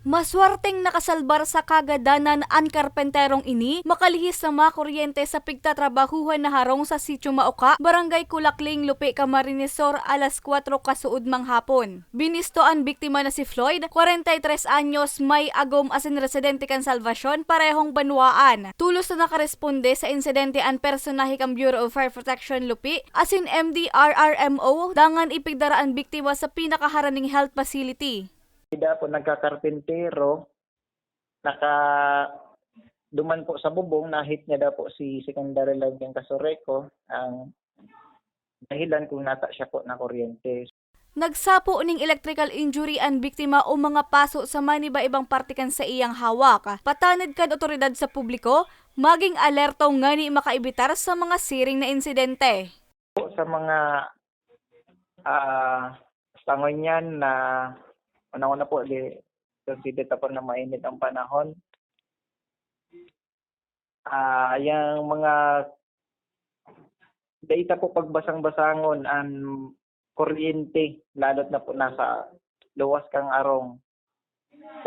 Maswerteng nakasalbar sa kagadanan ang karpenterong ini, makalihis na makuryente sa pigtatrabahuhan na harong sa Sitio Maoka, Barangay Kulakling, Lupi, Camarines Sur, alas 4 kasuod mang hapon. Binisto ang biktima na si Floyd, 43 anyos, may agom asin residente kan Salvacion, parehong banwaan. Tulos na nakaresponde sa insidente ang personahe kang Bureau of Fire Protection Lupi, asin MDRRMO, dangan ipigdara ang biktima sa pinakaharaning health facility. Ida po nagkakarpentero, duman po sa bubong, nahit niya daw po si secondary live ng Kasureko, ang dahilan kung nata siya po na kuryente. Nagsapo ning electrical injury ang biktima o mga paso sa maniba-ibang partikan sa iyang hawak. Patanid kad otoridad sa publiko, maging alerto ngani makaibitar sa mga siring na insidente. Po sa mga sangon niyan na una-una po, consider po na mainit ang panahon. Yung mga data po pagbasang-basangon ang kuryente, lalot na po nasa luwas kang arong.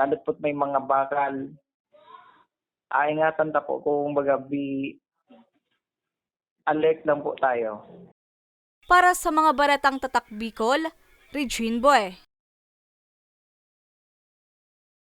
Lalot po may mga bakal. Ingatan ta po kung magabi alert lang po tayo. Para sa mga baratang tatak Bicol, Regine Boy.